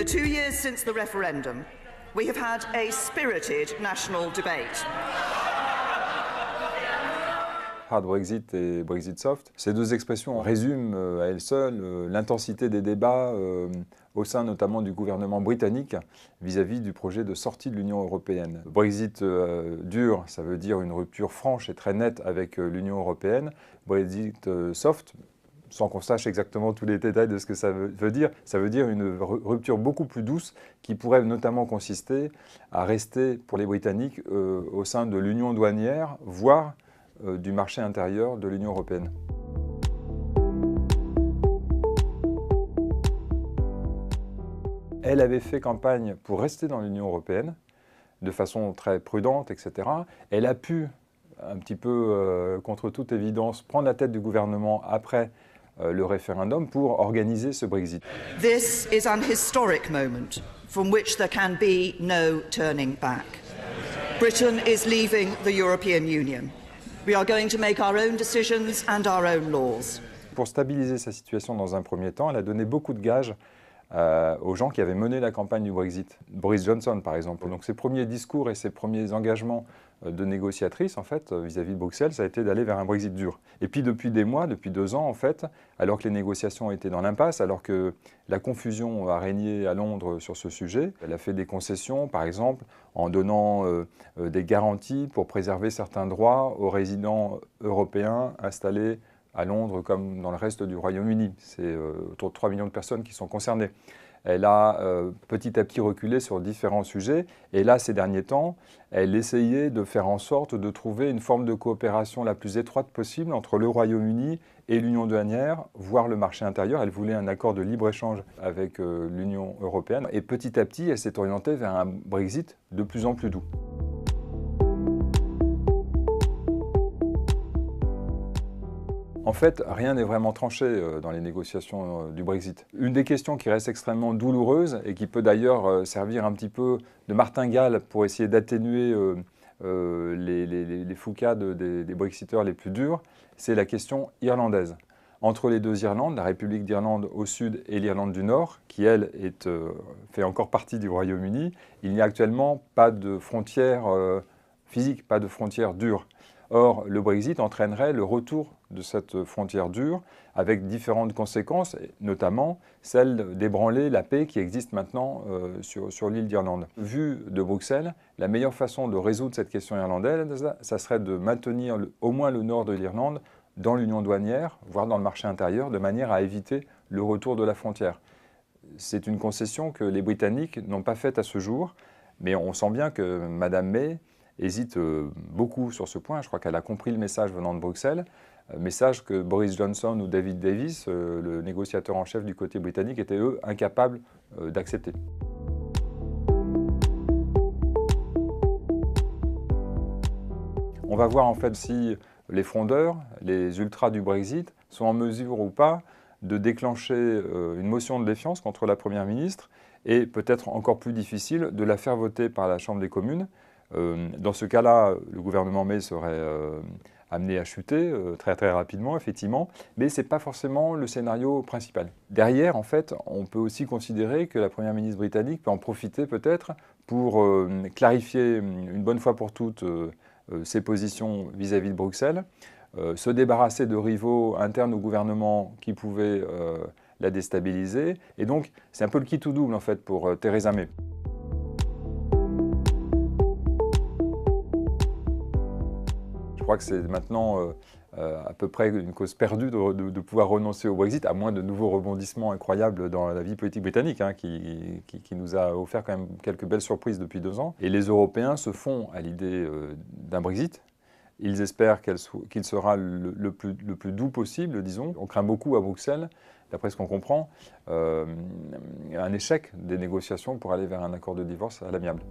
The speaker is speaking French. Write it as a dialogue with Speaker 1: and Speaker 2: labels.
Speaker 1: 2 years since the referendum, we have had a spirited national debate.
Speaker 2: Hard Brexit et Brexit soft, ces deux expressions résument à elles seules l'intensité des débats au sein notamment du gouvernement britannique vis-à-vis du projet de sortie de l'Union européenne. Brexit dur, ça veut dire une rupture franche et très nette avec l'Union européenne. Brexit soft, sans qu'on sache exactement tous les détails de ce que ça veut dire une rupture beaucoup plus douce qui pourrait notamment consister à rester pour les Britanniques au sein de l'union douanière, voire du marché intérieur de l'Union européenne. Elle avait fait campagne pour rester dans l'Union européenne, de façon très prudente, etc. Elle a pu, un petit peu contre toute évidence, prendre la tête du gouvernement après le référendum pour organiser ce Brexit.
Speaker 1: This is an historic moment from which there can be no turning back. Britain is leaving the European Union. We are going to make our own decisions and our own laws.
Speaker 2: Pour stabiliser sa situation dans un premier temps, elle a donné beaucoup de gages aux gens qui avaient mené la campagne du Brexit. Boris Johnson, par exemple. Donc ses premiers discours et ses premiers engagements de négociatrice, en fait, vis-à-vis de Bruxelles, ça a été d'aller vers un Brexit dur. Et puis depuis des mois, depuis 2 ans, en fait, alors que les négociations étaient dans l'impasse, alors que la confusion a régné à Londres sur ce sujet, elle a fait des concessions, par exemple, en donnant des garanties pour préserver certains droits aux résidents européens installés à Londres comme dans le reste du Royaume-Uni. C'est autour de 3 millions de personnes qui sont concernées. Elle a petit à petit reculé sur différents sujets et là, ces derniers temps, elle essayait de faire en sorte de trouver une forme de coopération la plus étroite possible entre le Royaume-Uni et l'Union douanière, voire le marché intérieur. Elle voulait un accord de libre-échange avec l'Union européenne et petit à petit, elle s'est orientée vers un Brexit de plus en plus doux. En fait, rien n'est vraiment tranché dans les négociations du Brexit. Une des questions qui reste extrêmement douloureuse et qui peut d'ailleurs servir un petit peu de martingale pour essayer d'atténuer les foucades des Brexiteurs les plus durs, c'est la question irlandaise. Entre les deux Irlandes, la République d'Irlande au sud et l'Irlande du Nord, qui elle fait encore partie du Royaume-Uni, il n'y a actuellement pas de frontières physiques, pas de frontières dures. Or, le Brexit entraînerait le retour de cette frontière dure avec différentes conséquences, notamment celle d'ébranler la paix qui existe maintenant sur l'île d'Irlande. Vu de Bruxelles, la meilleure façon de résoudre cette question irlandaise, ça serait de maintenir au moins le nord de l'Irlande dans l'union douanière, voire dans le marché intérieur, de manière à éviter le retour de la frontière. C'est une concession que les Britanniques n'ont pas faite à ce jour, mais on sent bien que Mme May hésite beaucoup sur ce point. Je crois qu'elle a compris le message venant de Bruxelles, message que Boris Johnson ou David Davis, le négociateur en chef du côté britannique, étaient eux incapables d'accepter. On va voir en fait si les frondeurs, les ultras du Brexit, sont en mesure ou pas de déclencher une motion de défiance contre la Première ministre et peut-être encore plus difficile de la faire voter par la Chambre des communes. Dans ce cas-là, le gouvernement May serait amené à chuter très rapidement, effectivement, mais ce n'est pas forcément le scénario principal. Derrière, en fait, on peut aussi considérer que la Première ministre britannique peut en profiter peut-être pour clarifier une bonne fois pour toutes ses positions vis-à-vis de Bruxelles, se débarrasser de rivaux internes au gouvernement qui pouvaient la déstabiliser. Et donc, c'est un peu le kit tout double, en fait, pour Theresa May. Je crois que c'est maintenant à peu près une cause perdue de pouvoir renoncer au Brexit, à moins de nouveaux rebondissements incroyables dans la vie politique britannique, hein, qui nous a offert quand même quelques belles surprises depuis 2 ans. Et les Européens se font à l'idée d'un Brexit. Ils espèrent qu'il sera le plus doux possible, disons. On craint beaucoup à Bruxelles, d'après ce qu'on comprend, un échec des négociations pour aller vers un accord de divorce à l'amiable.